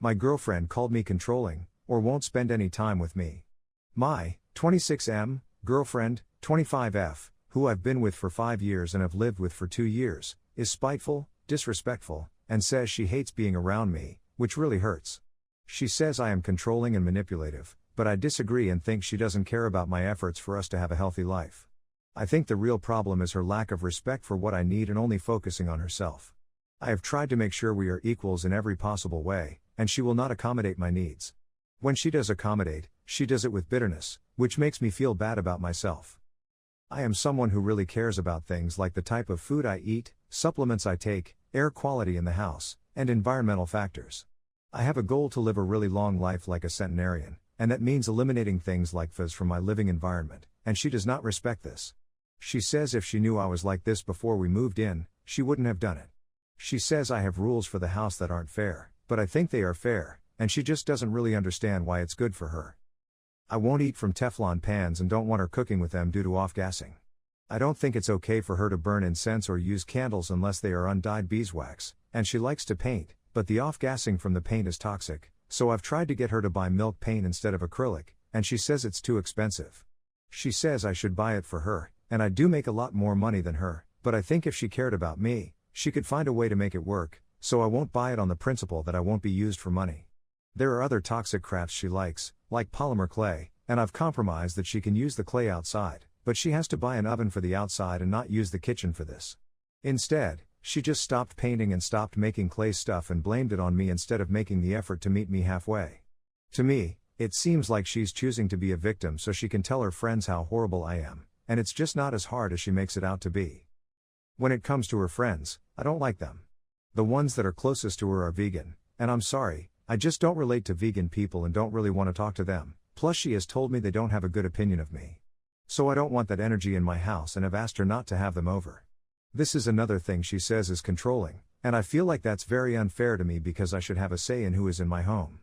My girlfriend called me controlling, or won't spend any time with me. My 26M girlfriend, 25F, who I've been with for 5 years and have lived with for 2 years, is spiteful, disrespectful, and says she hates being around me, which really hurts. She says I am controlling and manipulative, but I disagree and think she doesn't care about my efforts for us to have a healthy life. I think the real problem is her lack of respect for what I need and only focusing on herself. I have tried to make sure we are equals in every possible way, and she will not accommodate my needs. When she does accommodate, she does it with bitterness, which makes me feel bad about myself. I am someone who really cares about things like the type of food I eat, supplements I take, air quality in the house, and environmental factors. I have a goal to live a really long life like a centenarian, and that means eliminating things like fuzz from my living environment, and she does not respect this. She says if she knew I was like this before we moved in, she wouldn't have done it. She says I have rules for the house that aren't fair, but I think they are fair, and she just doesn't really understand why it's good for her. I won't eat from Teflon pans and don't want her cooking with them due to off-gassing. I don't think it's okay for her to burn incense or use candles unless they are undyed beeswax, and she likes to paint, but the off-gassing from the paint is toxic, so I've tried to get her to buy milk paint instead of acrylic, and she says it's too expensive. She says I should buy it for her, and I do make a lot more money than her, but I think if she cared about me, she could find a way to make it work, so I won't buy it on the principle that I won't be used for money. There are other toxic crafts she likes, like polymer clay, and I've compromised that she can use the clay outside, but she has to buy an oven for the outside and not use the kitchen for this. Instead, she just stopped painting and stopped making clay stuff and blamed it on me instead of making the effort to meet me halfway. To me, it seems like she's choosing to be a victim so she can tell her friends how horrible I am, and it's just not as hard as she makes it out to be. When it comes to her friends, I don't like them. The ones that are closest to her are vegan, and I'm sorry, I just don't relate to vegan people and don't really want to talk to them, plus she has told me they don't have a good opinion of me. So I don't want that energy in my house and have asked her not to have them over. This is another thing she says is controlling, and I feel like that's very unfair to me because I should have a say in who is in my home.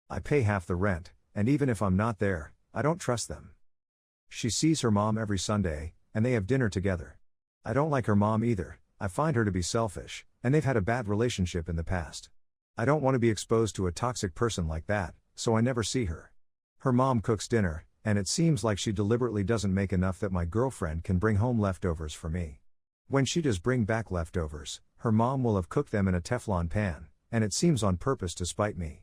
I pay half the rent, and even if I'm not there, I don't trust them. She sees her mom every Sunday, and they have dinner together. I don't like her mom either, I find her to be selfish, and they've had a bad relationship in the past. I don't want to be exposed to a toxic person like that, so I never see her. Her mom cooks dinner, and it seems like she deliberately doesn't make enough that my girlfriend can bring home leftovers for me. When she does bring back leftovers, her mom will have cooked them in a Teflon pan, and it seems on purpose to spite me.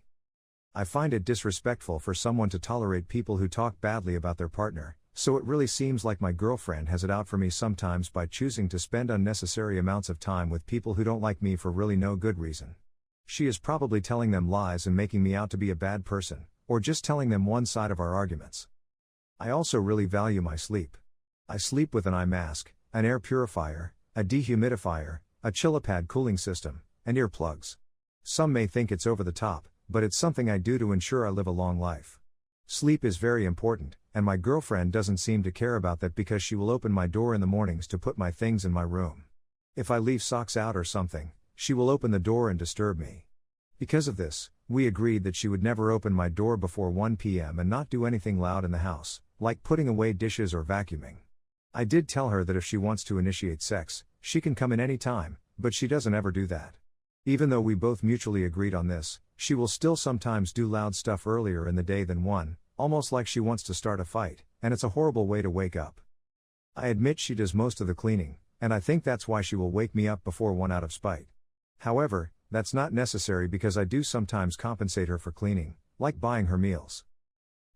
I find it disrespectful for someone to tolerate people who talk badly about their partner, so it really seems like my girlfriend has it out for me sometimes by choosing to spend unnecessary amounts of time with people who don't like me for really no good reason. She is probably telling them lies and making me out to be a bad person, or just telling them one side of our arguments. I also really value my sleep. I sleep with an eye mask, an air purifier, a dehumidifier, a Chillipad cooling system, and earplugs. Some may think it's over the top, but it's something I do to ensure I live a long life. Sleep is very important, and my girlfriend doesn't seem to care about that because she will open my door in the mornings to put my things in my room. If I leave socks out or something, she will open the door and disturb me. Because of this, we agreed that she would never open my door before 1 p.m. and not do anything loud in the house, like putting away dishes or vacuuming. I did tell her that if she wants to initiate sex, she can come in any time, but she doesn't ever do that. Even though we both mutually agreed on this, she will still sometimes do loud stuff earlier in the day than 1, almost like she wants to start a fight, and it's a horrible way to wake up. I admit she does most of the cleaning, and I think that's why she will wake me up before 1 out of spite. However, that's not necessary because I do sometimes compensate her for cleaning, like buying her meals.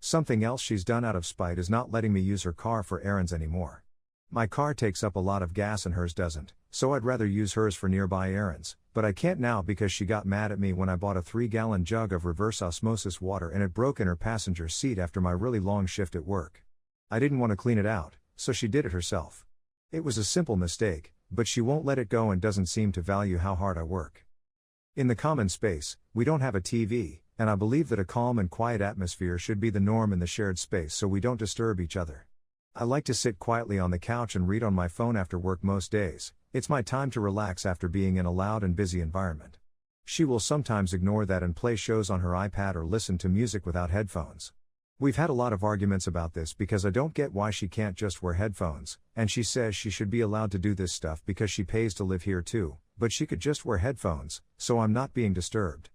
Something else she's done out of spite is not letting me use her car for errands anymore. My car takes up a lot of gas and hers doesn't, so I'd rather use hers for nearby errands, but I can't now because she got mad at me when I bought a 3-gallon jug of reverse osmosis water and it broke in her passenger seat after my really long shift at work. I didn't want to clean it out, so she did it herself. It was a simple mistake, but she won't let it go and doesn't seem to value how hard I work. In the common space, we don't have a TV, and I believe that a calm and quiet atmosphere should be the norm in the shared space so we don't disturb each other. I like to sit quietly on the couch and read on my phone after work most days. It's my time to relax after being in a loud and busy environment. She will sometimes ignore that and play shows on her iPad or listen to music without headphones. We've had a lot of arguments about this because I don't get why she can't just wear headphones, and she says she should be allowed to do this stuff because she pays to live here too, but she could just wear headphones, so I'm not being disturbed.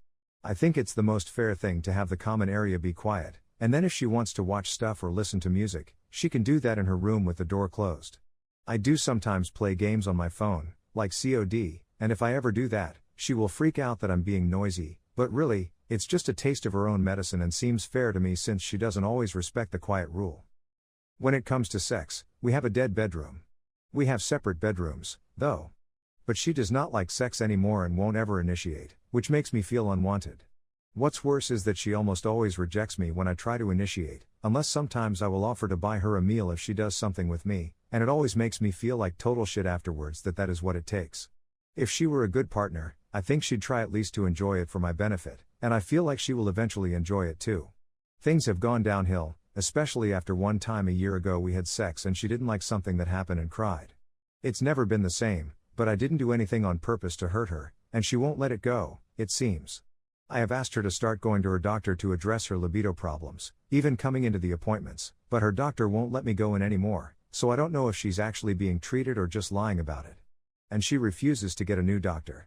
I think it's the most fair thing to have the common area be quiet, and then if she wants to watch stuff or listen to music, she can do that in her room with the door closed. I do sometimes play games on my phone, like COD, and if I ever do that, she will freak out that I'm being noisy, but really, it's just a taste of her own medicine and seems fair to me since she doesn't always respect the quiet rule. When it comes to sex, we have a dead bedroom. We have separate bedrooms, though. But she does not like sex anymore and won't ever initiate, which makes me feel unwanted. What's worse is that she almost always rejects me when I try to initiate, unless sometimes I will offer to buy her a meal if she does something with me, and it always makes me feel like total shit afterwards that is what it takes. If she were a good partner, I think she'd try at least to enjoy it for my benefit, and I feel like she will eventually enjoy it too. Things have gone downhill, especially after one time a year ago we had sex and she didn't like something that happened and cried. It's never been the same, but I didn't do anything on purpose to hurt her, and she won't let it go, it seems. I have asked her to start going to her doctor to address her libido problems, even coming into the appointments, but her doctor won't let me go in anymore, so I don't know if she's actually being treated or just lying about it. And she refuses to get a new doctor.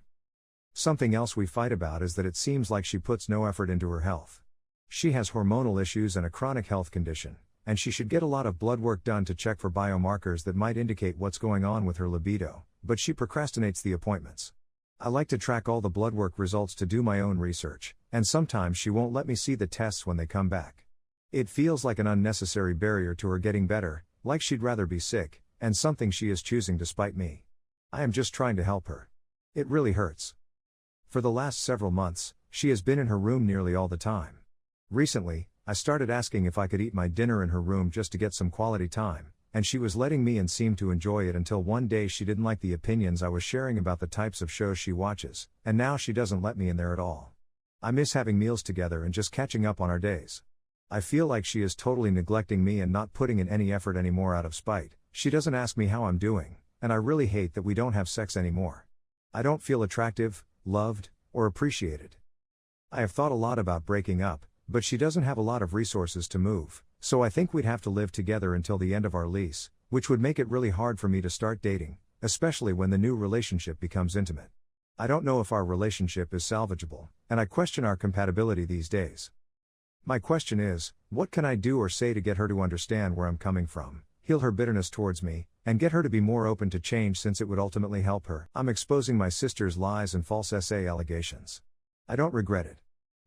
Something else we fight about is that it seems like she puts no effort into her health. She has hormonal issues and a chronic health condition, and she should get a lot of blood work done to check for biomarkers that might indicate what's going on with her libido, but she procrastinates the appointments. I like to track all the blood work results to do my own research, and sometimes she won't let me see the tests when they come back. It feels like an unnecessary barrier to her getting better, like she'd rather be sick, and something she is choosing to spite me. I am just trying to help her. It really hurts. For the last several months, she has been in her room nearly all the time. Recently, I started asking if I could eat my dinner in her room just to get some quality time, and she was letting me and seemed to enjoy it until one day she didn't like the opinions I was sharing about the types of shows she watches, and now she doesn't let me in there at all. I miss having meals together and just catching up on our days. I feel like she is totally neglecting me and not putting in any effort anymore out of spite. She doesn't ask me how I'm doing, and I really hate that we don't have sex anymore. I don't feel attractive, loved, or appreciated. I have thought a lot about breaking up, but she doesn't have a lot of resources to move, so I think we'd have to live together until the end of our lease, which would make it really hard for me to start dating, especially when the new relationship becomes intimate. I don't know if our relationship is salvageable, and I question our compatibility these days. My question is, what can I do or say to get her to understand where I'm coming from, heal her bitterness towards me, and get her to be more open to change since it would ultimately help her? I'm exposing my sister's lies and false SA allegations. I don't regret it.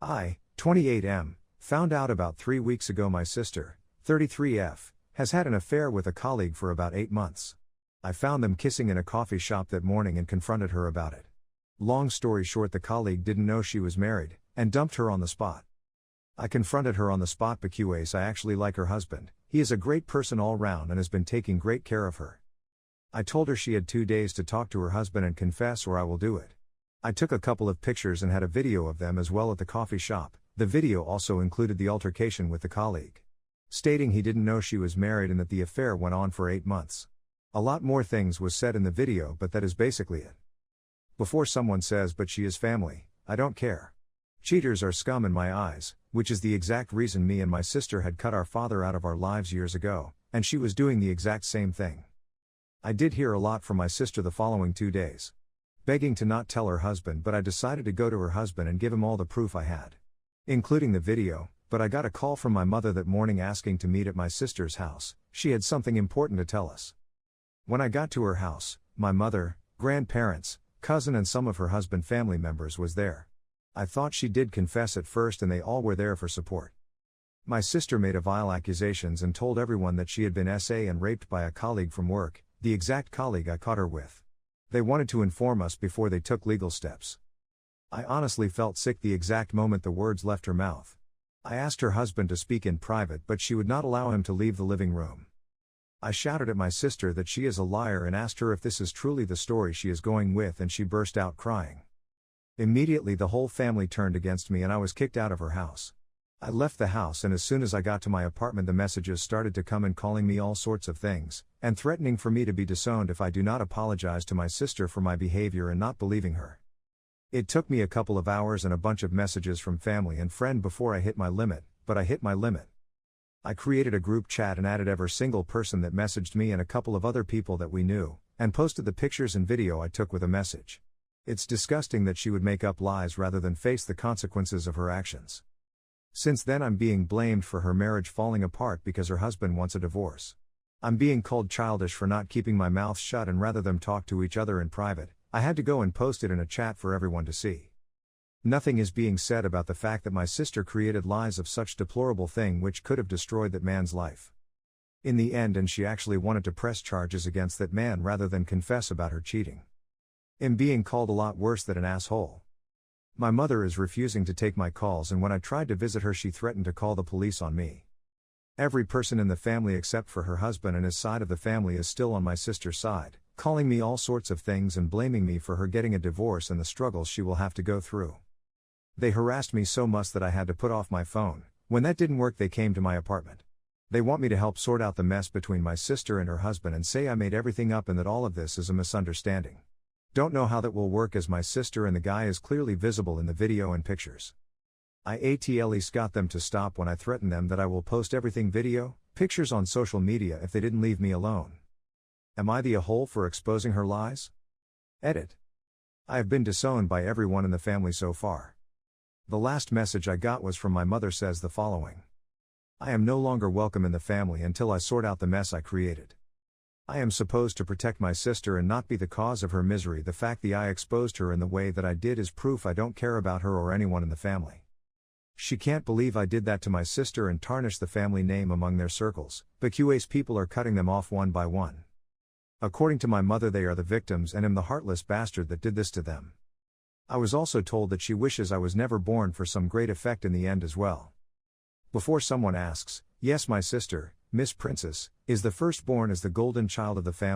I, 28M, found out about 3 weeks ago my sister, 33F, has had an affair with a colleague for about 8 months. I found them kissing in a coffee shop that morning and confronted her about it. Long story short, the colleague didn't know she was married, and dumped her on the spot. I confronted her on the spot because I actually like her husband. He is a great person all round and has been taking great care of her. I told her she had 2 days to talk to her husband and confess or I will do it. I took a couple of pictures and had a video of them as well at the coffee shop. The video also included the altercation with the colleague, stating he didn't know she was married and that the affair went on for 8 months. A lot more things was said in the video, but that is basically it. Before someone says but she is family, I don't care. Cheaters are scum in my eyes, which is the exact reason me and my sister had cut our father out of our lives years ago, and she was doing the exact same thing. I did hear a lot from my sister the following 2 days. Begging to not tell her husband, but I decided to go to her husband and give him all the proof I had, including the video, but I got a call from my mother that morning asking to meet at my sister's house. She had something important to tell us. When I got to her house, my mother, grandparents, cousin and some of her husband family members was there. I thought she did confess at first and they all were there for support. My sister made vile accusations and told everyone that she had been SA and raped by a colleague from work, the exact colleague I caught her with. They wanted to inform us before they took legal steps. I honestly felt sick the exact moment the words left her mouth. I asked her husband to speak in private, but she would not allow him to leave the living room. I shouted at my sister that she is a liar and asked her if this is truly the story she is going with, and she burst out crying. Immediately the whole family turned against me and I was kicked out of her house. I left the house, and as soon as I got to my apartment the messages started to come and calling me all sorts of things, and threatening for me to be disowned if I do not apologize to my sister for my behavior and not believing her. It took me a couple of hours and a bunch of messages from family and friend before I hit my limit, but I hit my limit. I created a group chat and added every single person that messaged me and a couple of other people that we knew, and posted the pictures and video I took with a message. It's disgusting that she would make up lies rather than face the consequences of her actions. Since then I'm being blamed for her marriage falling apart because her husband wants a divorce. I'm being called childish for not keeping my mouth shut, and rather than talk to each other in private, I had to go and post it in a chat for everyone to see. Nothing is being said about the fact that my sister created lies of such deplorable thing which could have destroyed that man's life. In the end, and she actually wanted to press charges against that man rather than confess about her cheating. I'm being called a lot worse than an asshole. My mother is refusing to take my calls, and when I tried to visit her she threatened to call the police on me. Every person in the family except for her husband and his side of the family is still on my sister's side, calling me all sorts of things and blaming me for her getting a divorce and the struggles she will have to go through. They harassed me so much that I had to put off my phone. When that didn't work, they came to my apartment. They want me to help sort out the mess between my sister and her husband and say I made everything up and that all of this is a misunderstanding. Don't know how that will work, as my sister and the guy is clearly visible in the video and pictures. I at least got them to stop when I threatened them that I will post everything video, pictures on social media if they didn't leave me alone. Am I the a-hole for exposing her lies? Edit. I have been disowned by everyone in the family so far. The last message I got was from my mother, says the following. I am no longer welcome in the family until I sort out the mess I created. I am supposed to protect my sister and not be the cause of her misery. The fact that I exposed her in the way that I did is proof I don't care about her or anyone in the family. She can't believe I did that to my sister and tarnish the family name among their circles, but QA's people are cutting them off one by one. According to my mother, they are the victims and am the heartless bastard that did this to them. I was also told that she wishes I was never born for some great effect in the end as well. Before someone asks, yes, my sister, Miss Princess, is the firstborn as the golden child of the family.